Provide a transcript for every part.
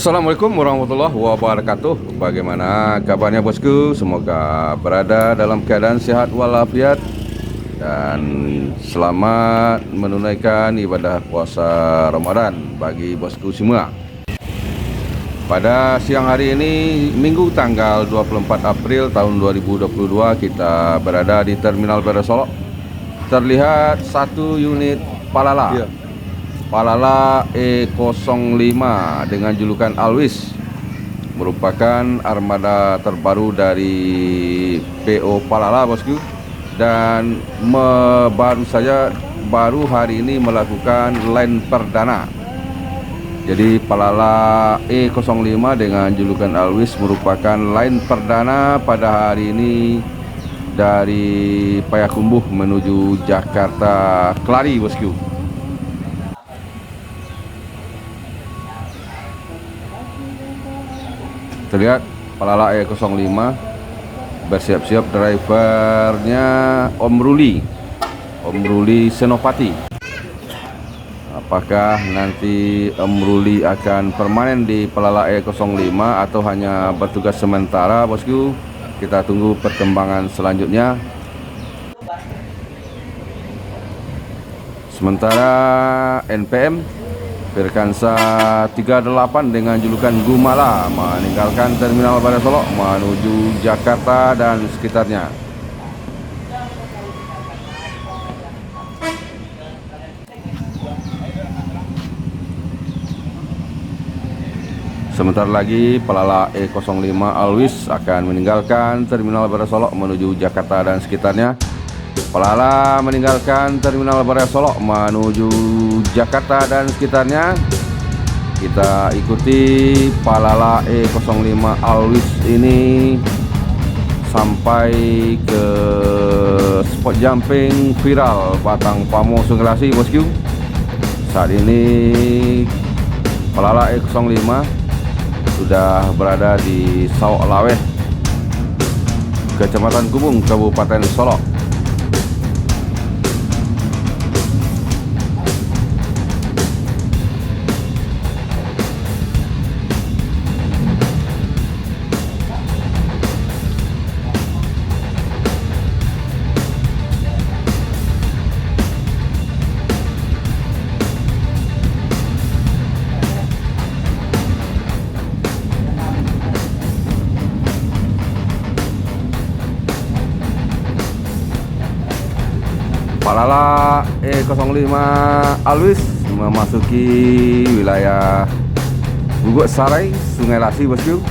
Assalamualaikum warahmatullahi wabarakatuh. Bagaimana kabarnya bosku? Semoga berada dalam keadaan sehat walafiat dan selamat menunaikan ibadah puasa Ramadan bagi bosku semua. Pada siang hari ini, Minggu tanggal 24 April tahun 2022, kita berada di Terminal Beresolok. Terlihat satu unit Palala. Palala E05 dengan julukan Alwis, merupakan armada terbaru dari PO Palala bosku, dan baru hari ini melakukan line perdana. Jadi Palala E05 dengan julukan Alwis merupakan line perdana pada hari ini dari Payakumbuh menuju Jakarta Kelari bosku. Terlihat Palala E05 bersiap-siap, drivernya Om Ruli Senopati. Apakah nanti Om Ruli akan permanen di Palala E05 atau hanya bertugas sementara bosku? Kita tunggu perkembangan selanjutnya. Sementara NPM Firkansa 38 dengan julukan Gumala meninggalkan Terminal Beresolok menuju Jakarta dan sekitarnya. Sebentar lagi Palala E05 Alwis akan meninggalkan Terminal Beresolok menuju Jakarta dan sekitarnya. Palala meninggalkan Terminal Beresolok menuju Jakarta dan sekitarnya. Kita ikuti Palala E05 Alwis ini sampai ke spot jumping viral Batang Pamo Sungai Lasi bosku. Saat ini Palala E05 sudah berada di Sawak Laweh, Kecamatan Gubung, Kabupaten Solok. Palala E05 Alwis memasuki wilayah Gugut Sarai, Sungai Lasi bosku.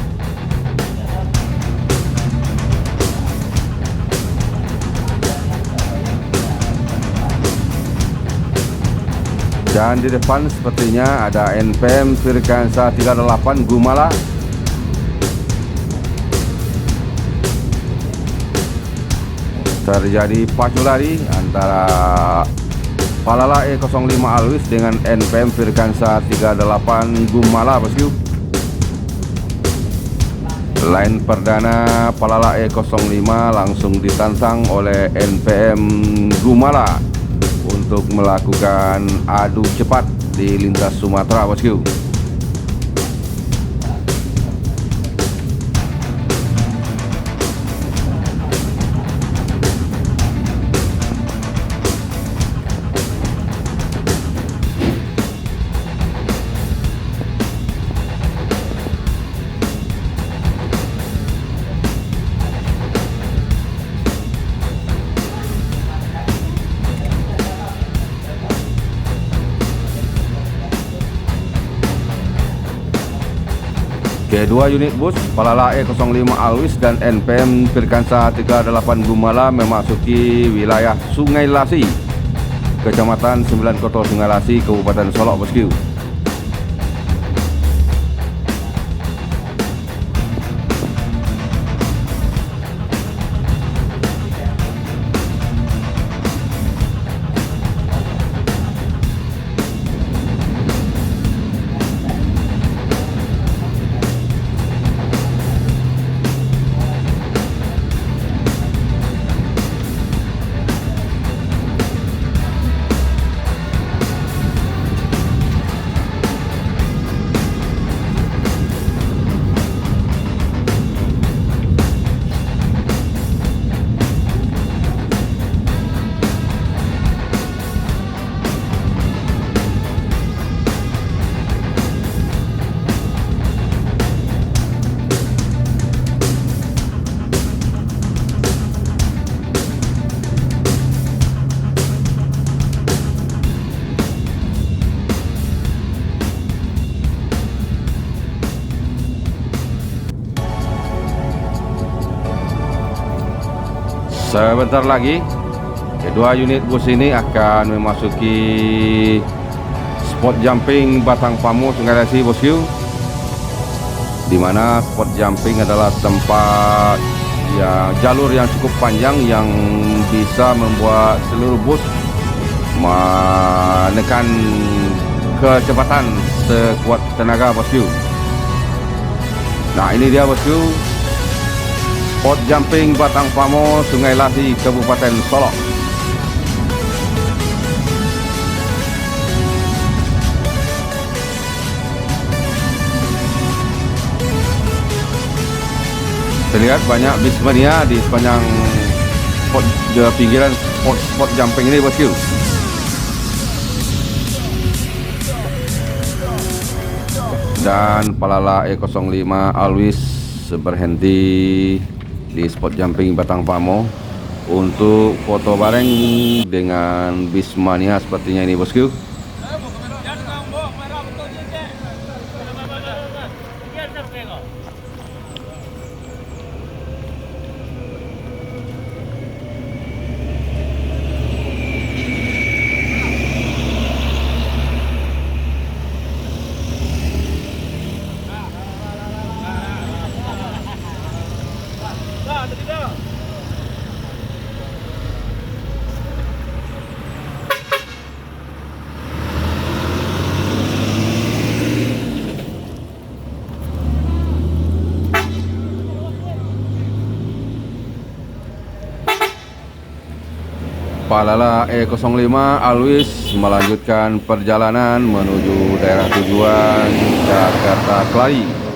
Dan di depan sepertinya ada NPM Firkansa 38 Gumala. Terjadi pacu lari antara Palala E05 Alwis dengan NPM Firkansa 38 Gumala bosku. Line perdana Palala E05 langsung ditantang oleh NPM Gumala untuk melakukan adu cepat di lintas Sumatera bosku. Kedua unit bus Palala E05 Alwis dan NPM Firkansa 38 Gumala memasuki wilayah Sungai Lasi, Kecamatan 9 Koto Sungai Lasi, Kabupaten Solok bosku. Sebentar lagi kedua unit bus ini akan memasuki spot jumping Batang Pamo Sungai Lasi bosku, di mana spot jumping adalah tempat ya jalur yang cukup panjang yang bisa membuat seluruh bus menekan kecepatan sekuat tenaga bosku. Nah, ini dia bosku, spot jumping Batang Pamo Sungai Lasi Kabupaten Solok. Terlihat banyak bis mania di sepanjang spot pinggiran spot jumping ini bosku. Dan Palala E05 Alwis berhenti di spot jumping Batang Pamo untuk foto bareng dengan bis mania sepertinya ini bosku. Palala E05 Alwis melanjutkan perjalanan menuju daerah tujuan Jakarta Kelari.